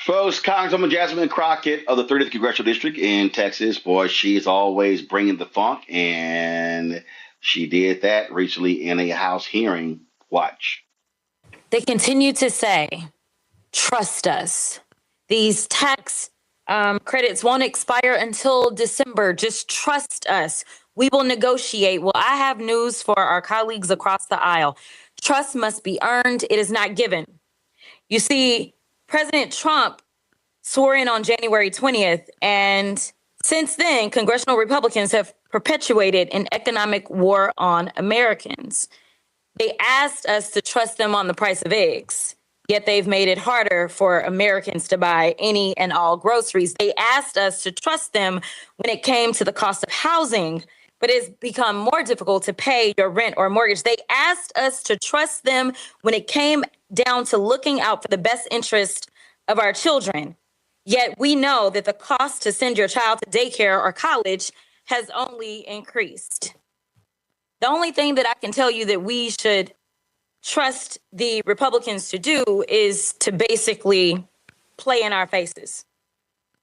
Folks, Congresswoman Jasmine Crockett of the 30th Congressional District in Texas, boy, she is always bringing the funk, and she did that recently in a House hearing. Watch. They continue to say, trust us. These tax credits won't expire until December. Just trust us. We will negotiate. Well, I have news for our colleagues across the aisle. Trust must be earned. It is not given. You see, President Trump swore in on January 20th, and since then, congressional Republicans have perpetuated an economic war on Americans. They asked us to trust them on the price of eggs, yet they've made it harder for Americans to buy any and all groceries. They asked us to trust them when it came to the cost of housing, but it's become more difficult to pay your rent or mortgage. They asked us to trust them when it came down to looking out for the best interest of our children. Yet we know that the cost to send your child to daycare or college has only increased. The only thing that I can tell you that we should trust the Republicans to do is to basically play in our faces.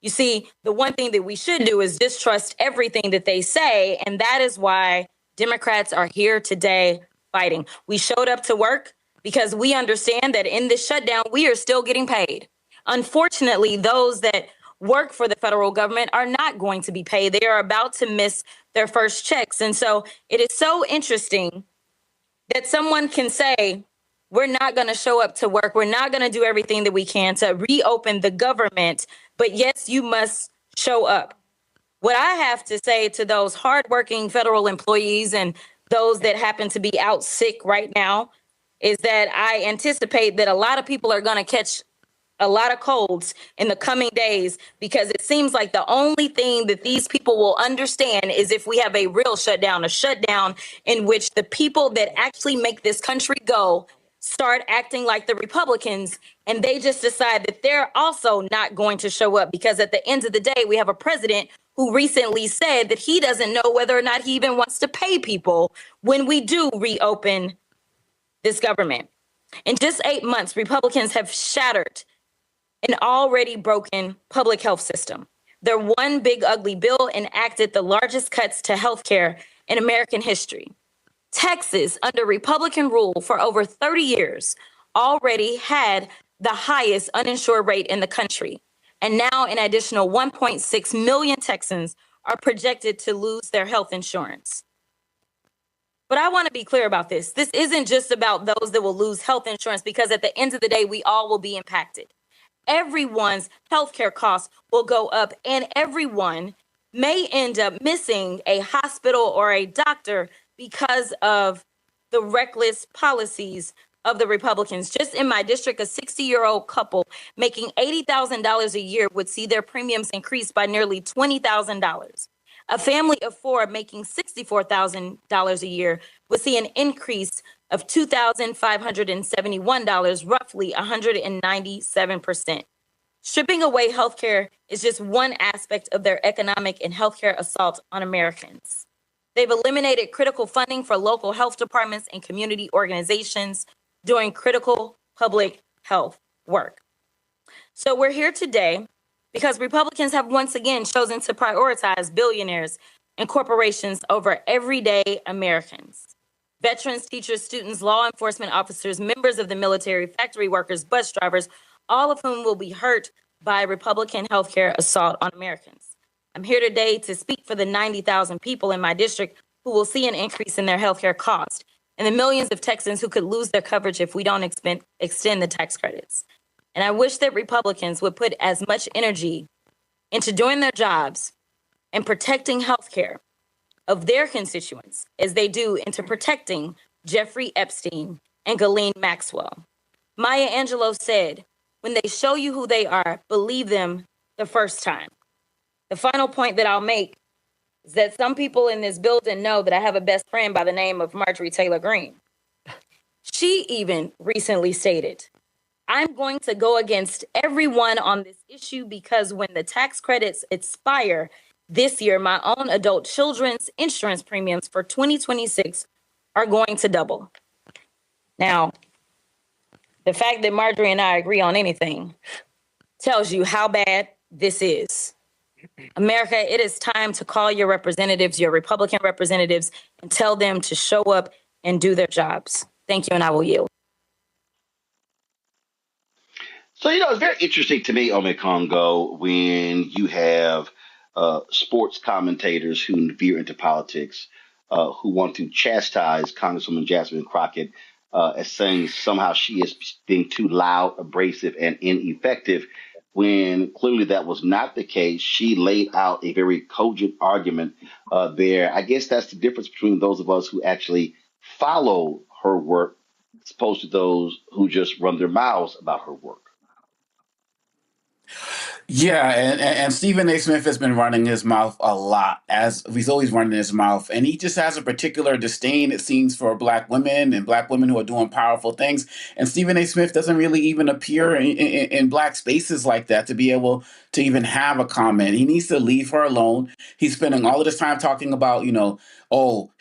You see, the one thing that we should do is distrust everything that they say, and that is why Democrats are here today fighting. We showed up to work because we understand that in this shutdown, we are still getting paid. Unfortunately, those that work for the federal government are not going to be paid. They are about to miss their first checks. And so it is so interesting that someone can say, we're not going to show up to work. We're not going to do everything that we can to reopen the government. But yes, you must show up. What I have to say to those hardworking federal employees and those that happen to be out sick right now is that I anticipate that a lot of people are going to catch a lot of colds in the coming days, because it seems like the only thing that these people will understand is if we have a real shutdown, a shutdown in which the people that actually make this country go start acting like the Republicans, and they just decide that they're also not going to show up, because at the end of the day, we have a president who recently said that he doesn't know whether or not he even wants to pay people when we do reopen this government. In just 8 months, Republicans have shattered an already broken public health system. Their one big ugly bill enacted the largest cuts to health care in American history. Texas, under Republican rule for over 30 years, already had the highest uninsured rate in the country. And now an additional 1.6 million Texans are projected to lose their health insurance. But I want to be clear about this. This isn't just about those that will lose health insurance, because at the end of the day, we all will be impacted. Everyone's healthcare costs will go up, and everyone may end up missing a hospital or a doctor because of the reckless policies of the Republicans. Just in my district, a 60-year-old couple making $80,000 a year would see their premiums increase by nearly $20,000. A family of four making $64,000 a year would see an increase of $2,571, roughly 197%. Stripping away healthcare is just one aspect of their economic and healthcare assault on Americans. They've eliminated critical funding for local health departments and community organizations doing critical public health work. So we're here today because Republicans have once again chosen to prioritize billionaires and corporations over everyday Americans. Veterans, teachers, students, law enforcement officers, members of the military, factory workers, bus drivers, all of whom will be hurt by Republican healthcare assault on Americans. I'm here today to speak for the 90,000 people in my district who will see an increase in their healthcare cost, and the millions of Texans who could lose their coverage if we don't extend the tax credits. And I wish that Republicans would put as much energy into doing their jobs and protecting healthcare of their constituents as they do into protecting Jeffrey Epstein and Ghislaine Maxwell. Maya Angelou said, when they show you who they are, believe them the first time. The final point that I'll make is that some people in this building know that I have a best friend by the name of Marjorie Taylor Greene. She even recently stated, I'm going to go against everyone on this issue because when the tax credits expire this year, my own adult children's insurance premiums for 2026 are going to double. Now, the fact that Marjorie and I agree on anything tells you how bad this is. America, it is time to call your representatives, your Republican representatives, and tell them to show up and do their jobs. Thank you, and I will yield. So, it's very interesting to me, Ome Congo, when you have sports commentators who veer into politics, who want to chastise Congresswoman Jasmine Crockett as saying somehow she is being too loud, abrasive, and ineffective, when clearly that was not the case. She laid out a very cogent argument there. I guess that's the difference between those of us who actually follow her work as opposed to those who just run their mouths about her work. Yeah, and Stephen A. Smith has been running his mouth a lot, as he's always running his mouth, and he just has a particular disdain, it seems, for black women and black women who are doing powerful things. And Stephen A. Smith doesn't really even appear in black spaces like that to be able to even have a comment. He needs to leave her alone. He's spending all of this time talking about, oh,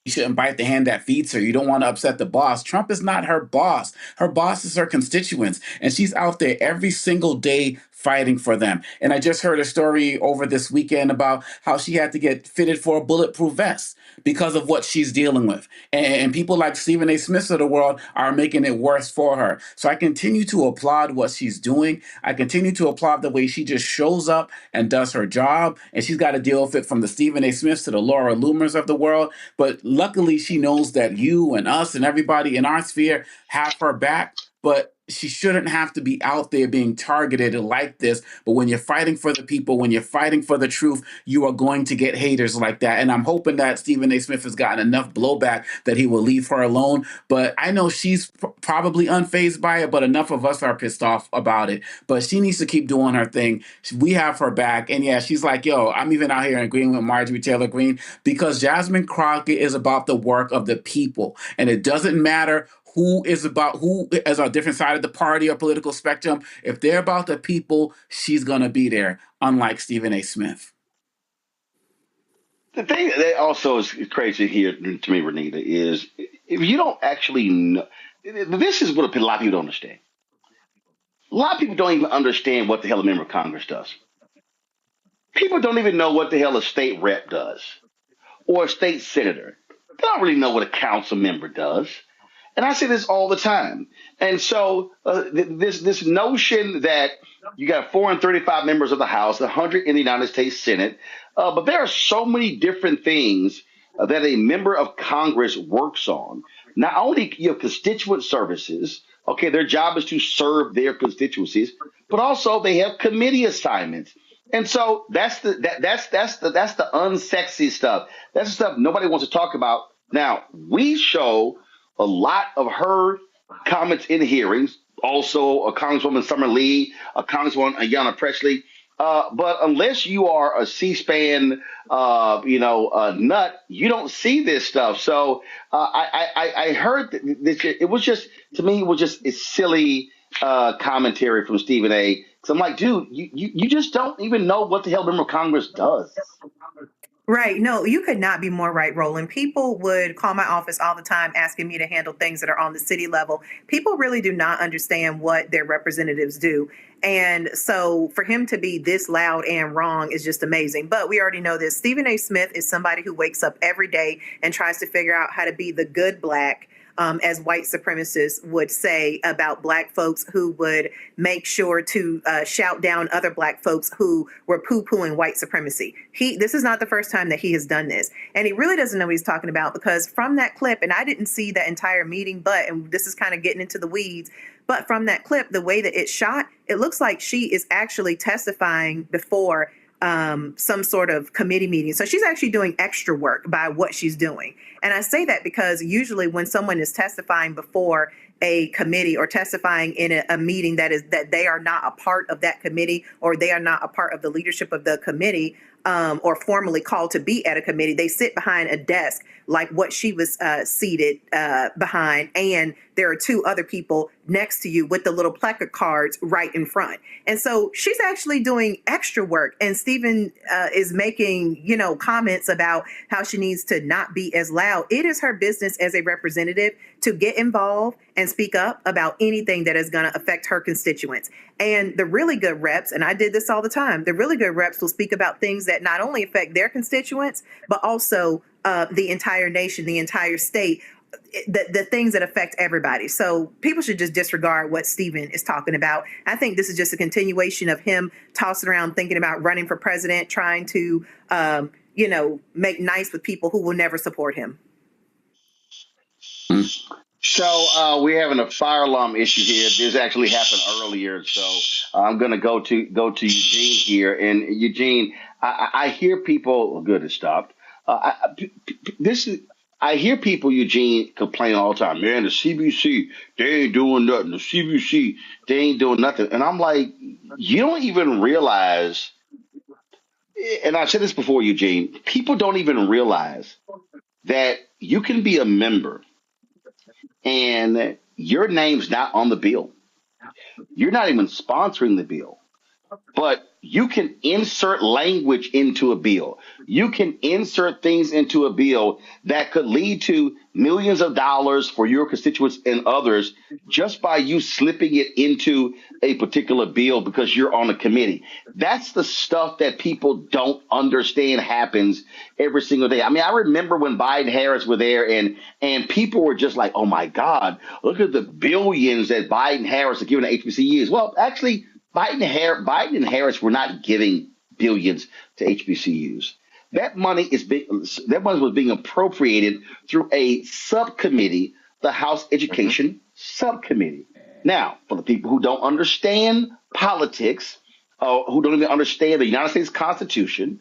you shouldn't bite the hand that feeds her. You don't want to upset the boss. Trump is not her boss. Her boss is her constituents. And she's out there every single day fighting for them. And I just heard a story over this weekend about how she had to get fitted for a bulletproof vest because of what she's dealing with. And people like Stephen A. Smith of the world are making it worse for her. So I continue to applaud what she's doing. I continue to applaud the way she just shows up and does her job. And she's got to deal with it from the Stephen A. Smiths to the Laura Loomers of the world. But luckily, she knows that you and us and everybody in our sphere have her back. But she shouldn't have to be out there being targeted like this. But when you're fighting for the people, when you're fighting for the truth, you are going to get haters like that. And I'm hoping that Stephen A. Smith has gotten enough blowback that he will leave her alone. But I know she's probably unfazed by it, but enough of us are pissed off about it. But she needs to keep doing her thing. We have her back. And yeah, she's like, yo, I'm even out here agreeing with Marjorie Taylor Greene because Jasmine Crockett is about the work of the people. And it doesn't matter who is on a different side of the party or political spectrum. If they're about the people, she's going to be there, unlike Stephen A. Smith. The thing that also is crazy here to me, Renita, is if you don't actually know, this is what a lot of people don't understand. A lot of people don't even understand what the hell a member of Congress does. People don't even know what the hell a state rep does or a state senator. They don't really know what a council member does. And I say this all the time. And so this notion that you got 435 members of the House, 100 in the United States Senate, but there are so many different things that a member of Congress works on. Not only constituent services, okay, their job is to serve their constituencies, but also they have committee assignments. And so that's the unsexy stuff. That's the stuff nobody wants to talk about. Now, we show a lot of her comments in hearings, also a Congresswoman Summer Lee, a Congresswoman Ayanna Pressley. But unless you are a C-SPAN, nut, you don't see this stuff. So I heard this. It was just, to me, it was just a silly commentary from Stephen A. Because I'm like, dude, you just don't even know what the hell member of Congress does. Right. No, you could not be more right, Roland. People would call my office all the time asking me to handle things that are on the city level. People really do not understand what their representatives do. And so for him to be this loud and wrong is just amazing. But we already know this. Stephen A. Smith is somebody who wakes up every day and tries to figure out how to be the good black, as white supremacists would say about black folks who would make sure to shout down other black folks who were poo-pooing white supremacy. This is not the first time that he has done this. And he really doesn't know what he's talking about, because from that clip, and I didn't see that entire meeting, and this is kind of getting into the weeds, but from that clip, the way that it's shot, it looks like she is actually testifying before some sort of committee meeting. So she's actually doing extra work by what she's doing. And I say that because usually when someone is testifying before a committee or testifying in a meeting that they are not a part of that committee, or they are not a part of the leadership of the committee, or formally called to be at a committee, they sit behind a desk like what she was seated behind, and there are two other people next to you with the little placard cards right in front. And so she's actually doing extra work, and Stephen is making, comments about how she needs to not be as loud. It is her business as a representative to get involved and speak up about anything that is going to affect her constituents. And the really good reps, and I did this all the time, the really good reps will speak about things that not only affect their constituents, but also the entire nation, the entire state, the things that affect everybody. So people should just disregard what Stephen is talking about. I think this is just a continuation of him tossing around, thinking about running for president, trying to, make nice with people who will never support him. So we're having a fire alarm issue here. This actually happened earlier, so I'm going to go to Eugene here. And Eugene, I hear people. Well, good, it stopped. I hear people, Eugene, complain all the time. Man, the CBC, they ain't doing nothing. The CBC, they ain't doing nothing. And I'm like, you don't even realize. And I've said this before, Eugene. People don't even realize that you can be a member and your name's not on the bill. You're not even sponsoring the bill, but you can insert language into a bill. You can insert things into a bill that could lead to millions of dollars for your constituents and others just by you slipping it into a particular bill because you're on a committee. That's the stuff that people don't understand happens every single day. I mean, I remember when Biden Harris were there and people were just like, oh my God, look at the billions that Biden Harris are giving to HBCUs. Well, actually, Biden and Harris were not giving billions to HBCUs. That money was being appropriated through a subcommittee, the House Education Subcommittee. Now, for the people who don't understand politics, who don't even understand the United States Constitution,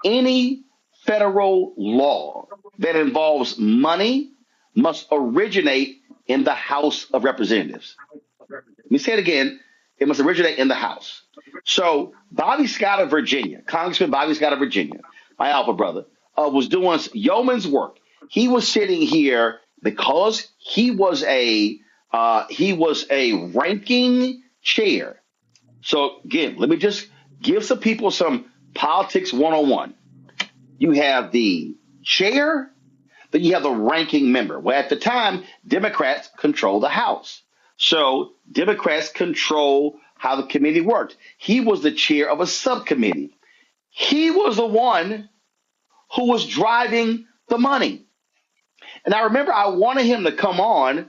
any federal law that involves money must originate in the House of Representatives. Let me say it again. It must originate in the House. So Bobby Scott of Virginia, Congressman Bobby Scott of Virginia, my alpha brother, was doing yeoman's work. He was sitting here because he was a ranking chair. So again, let me just give some people some politics 101. You have the chair, then you have the ranking member. Well, at the time, Democrats control the House. So Democrats control how the committee worked. He was the chair of a subcommittee. He was the one who was driving the money. And I remember I wanted him to come on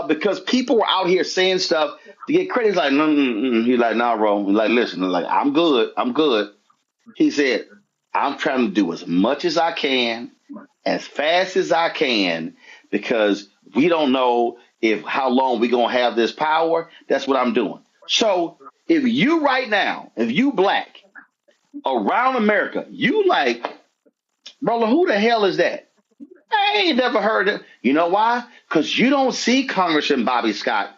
because people were out here saying stuff to get credit. He's like, He's like, nah, bro. He's like, listen, I'm good. He said, I'm trying to do as much as I can, as fast as I can, because we don't know how long we're going to have this power. That's what I'm doing. So if you right now, if you black around America, you like, brother, who the hell is that? I ain't never heard it. You know why? Because you don't see Congressman Bobby Scott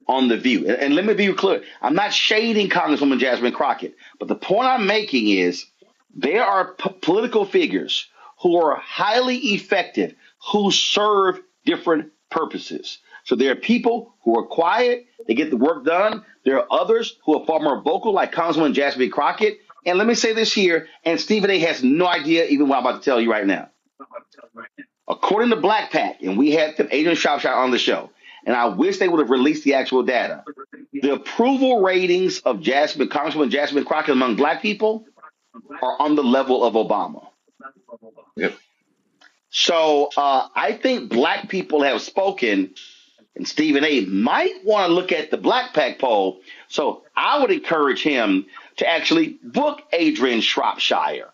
on The View. And let me be clear. I'm not shading Congresswoman Jasmine Crockett. But the point I'm making is there are political figures who are highly effective, who serve different purposes. So there are people who are quiet. They get the work done. There are others who are far more vocal, like Congresswoman Jasmine Crockett. And let me say this here, and Stephen A. has no idea even what I'm about to tell you right now. According to Black Pac, and we had Adrian Shropshire on the show, and I wish they would have released the actual data, the approval ratings of Congresswoman Jasmine Crockett among black people are on the level of Obama. Yep. So I think black people have spoken, and Stephen A. might want to look at the Black Pac poll. So I would encourage him to actually book Adrian Shropshire,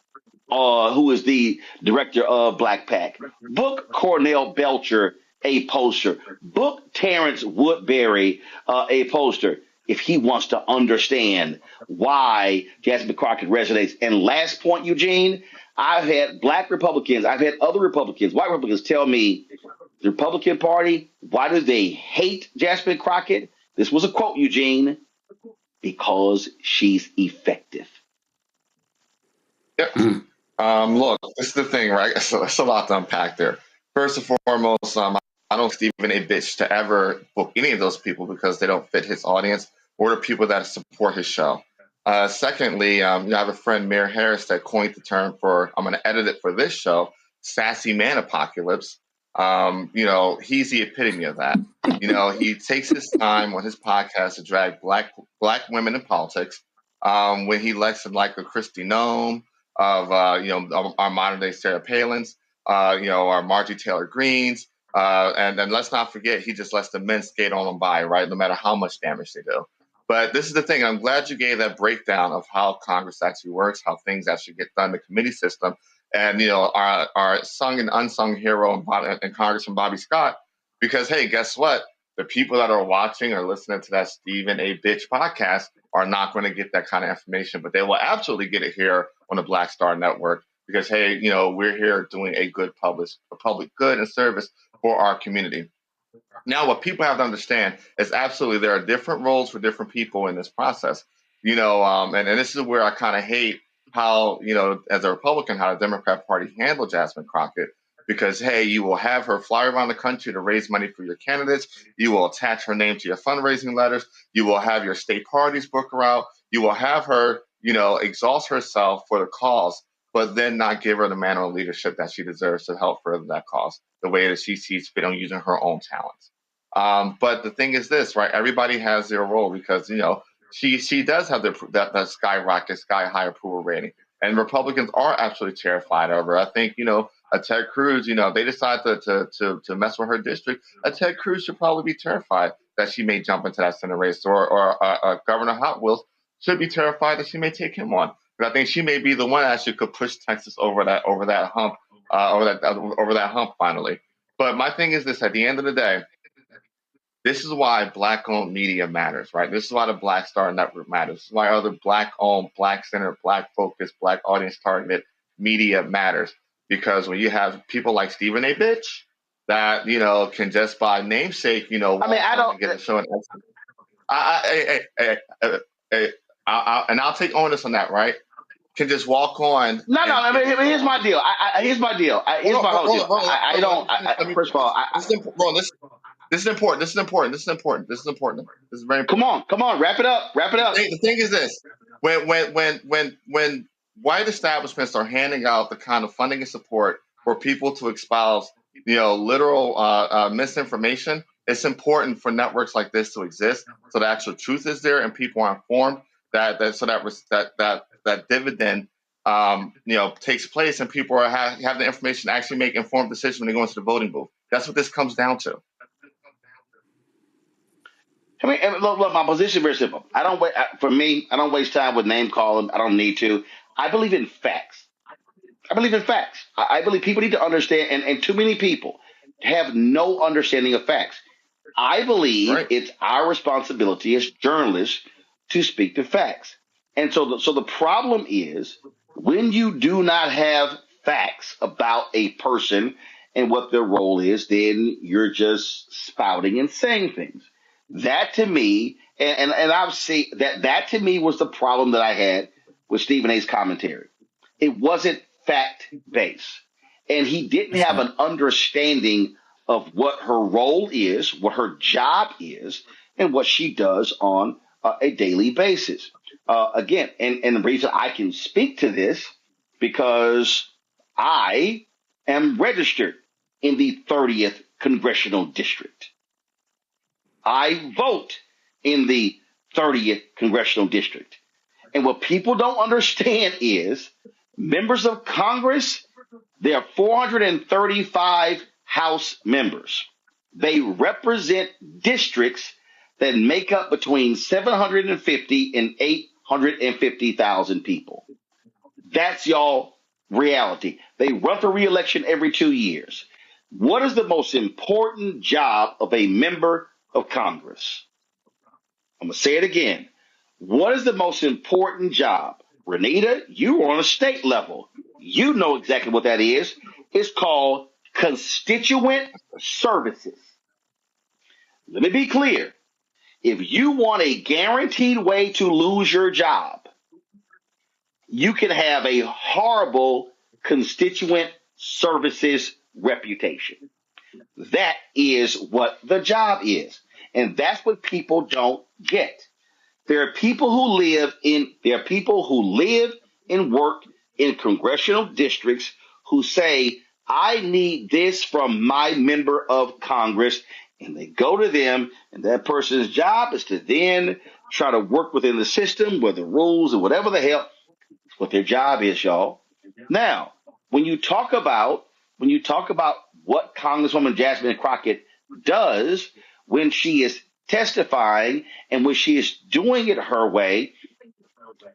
who is the director of Black Pac. Book Cornell Belcher, a poster. Book Terrence Woodbury, a poster, if he wants to understand why Jasmine Crockett resonates. And last point, Eugene, I've had black Republicans, I've had other Republicans, white Republicans tell me the Republican Party, why do they hate Jasmine Crockett? This was a quote, Eugene, because she's effective. Yep. Look, this is the thing, right? So it's a lot to unpack there. First and foremost, I don't Stephen A. bitch to ever book any of those people because they don't fit his audience or the people that support his show. Secondly, I have a friend, Mayor Harris, that coined the term for, I'm going to edit it for this show, sassy man apocalypse. He's the epitome of that. He takes his time on his podcast to drag black women in politics. When he elects like a Kristi Noem of our modern day Sarah Palins, our Marjorie Taylor Greens, and then let's not forget he just lets the men skate on them by, right? No matter how much damage they do. But this is the thing. I'm glad you gave that breakdown of how Congress actually works, how things actually get done, the committee system. And our sung and unsung hero and Congressman Bobby Scott, because hey, guess what? The people that are watching or listening to that Stephen A. Bitch podcast are not going to get that kind of information, but they will absolutely get it here on the Black Star Network because hey, we're here doing a public good and service for our community. Now, what people have to understand is absolutely there are different roles for different people in this process. And this is where I kind of hate how, as a Republican, how the Democrat Party handled Jasmine Crockett, because, hey, you will have her fly around the country to raise money for your candidates. You will attach her name to your fundraising letters. You will have your state parties book her out. You will have her, exhaust herself for the cause, but then not give her the manner of leadership that she deserves to help further that cause the way that she sees fit on using her own talents. But the thing is this, right? Everybody has their role because, she does have that skyrocket, sky high approval rating. And Republicans are absolutely terrified of her. I think, a Ted Cruz, they decide to mess with her district. A Ted Cruz should probably be terrified that she may jump into that Senate race, or Governor Hot Wheels should be terrified that she may take him on. But I think she may be the one that actually could push Texas over that hump, over that hump finally. But my thing is this: at the end of the day, this is why Black-owned media matters, right? This is why the Black Star Network matters. This is why other Black-owned, Black-centered, Black-focused, Black audience-targeted media matters. Because when you have people like Stephen A. Bitch that, can just by namesake, I don't get a show. And I'll take onus on that, right? Can just walk on. No. Here's my deal. Here's my deal. Here's my whole deal. I don't. First of all, this is important. This is important. This is important. This is important. This is very important. Come on. Wrap it up. The thing is this: when white establishments are handing out the kind of funding and support for people to espouse, literal misinformation, it's important for networks like this to exist, so the actual truth is there and people are informed. That dividend takes place and people have the information to actually make informed decisions when they go into the voting booth. That's what this comes down to. Look, my position is very simple. I don't waste time with name calling. I don't need to. I believe in facts. I believe people need to understand, and too many people have no understanding of facts. I believe It's our responsibility as journalists to speak the facts. And so the problem is when you do not have facts about a person and what their role is, then you're just spouting and saying things. That to me, and I've seen that to me was the problem that I had with Stephen A's commentary. It wasn't fact-based. And he didn't have an understanding of what her role is, what her job is, and what she does on a daily basis. Again, and the reason I can speak to this because I am registered in the 30th Congressional District. I vote in the 30th Congressional District. And what people don't understand is members of Congress, there are 435 House members. They represent districts that make up between 750 and 850,000 people. That's y'all reality. They run for re-election every 2 years. What is the most important job of a member of Congress? I'm going to say it again. What is the most important job? Renita, you are on a state level. You know exactly what that is. It's called constituent services. Let me be clear. If you want a guaranteed way to lose your job, you can have a horrible constituent services reputation. That is what the job is. And that's what people don't get. There are people who live and work in congressional districts who say, I need this from my member of Congress. And they go to them, and that person's job is to then try to work within the system, with the rules and whatever the hell. It's what their job is, y'all. Now, when you talk about what Congresswoman Jasmine Crockett does when she is testifying and when she is doing it her way,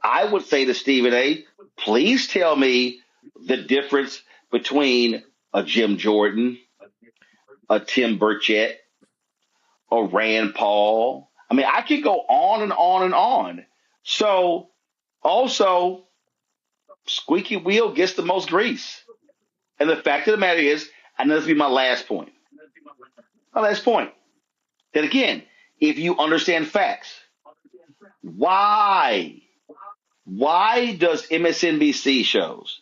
I would say to Stephen A., please tell me the difference between a Jim Jordan, a Tim Burchett, a Rand Paul. I mean, I could go on and on and on. So also, squeaky wheel gets the most grease. And the fact of the matter is, and this will be my last point. My last point. That again, if you understand facts, why does MSNBC shows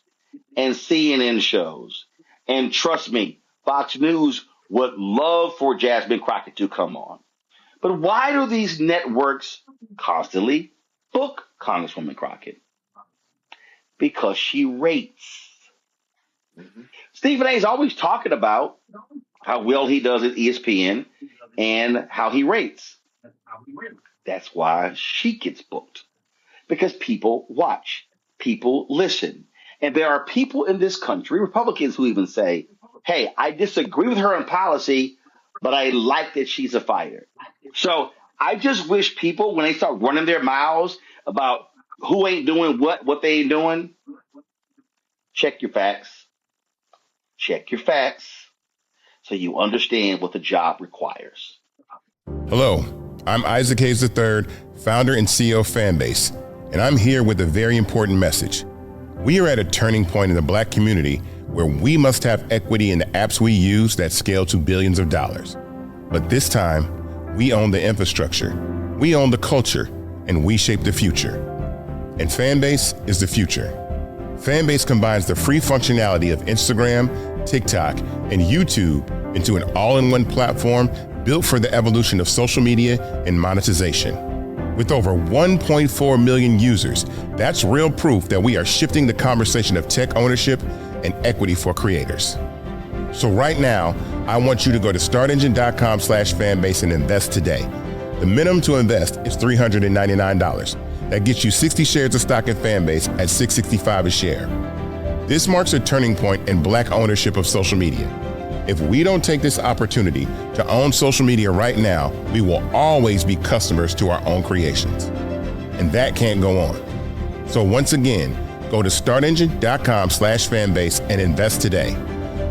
and CNN shows, and trust me, Fox News would love for Jasmine Crockett to come on. But why do these networks constantly book Congresswoman Crockett? Because she rates. Stephen A. is always talking about how well he does at ESPN and how he rates. That's why she gets booked. Because people watch, people listen. And there are people in this country, Republicans, who even say, hey, I disagree with her in policy, but I like that she's a fighter. So I just wish people, when they start running their mouths about who ain't doing what they ain't doing, check your facts. Check your facts so you understand what the job requires. Hello, I'm Isaac Hayes III, founder and CEO of Fanbase, and I'm here with a very important message. We are at a turning point in the Black community where we must have equity in the apps we use that scale to billions of dollars. But this time, we own the infrastructure, we own the culture, and we shape the future. And Fanbase is the future. Fanbase combines the free functionality of Instagram, TikTok, and YouTube into an all-in-one platform built for the evolution of social media and monetization. With over 1.4 million users, that's real proof that we are shifting the conversation of tech ownership and equity for creators. So right now, I want you to go to startengine.com/fanbase and invest today. The minimum to invest is $399. That gets you 60 shares of stock in Fanbase at $665 a share. This marks a turning point in Black ownership of social media. If we don't take this opportunity to own social media right now, we will always be customers to our own creations. And that can't go on. So once again, go to startengine.com/fanbase and invest today.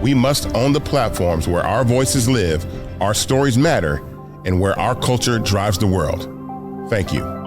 We must own the platforms where our voices live, our stories matter, and where our culture drives the world. Thank you.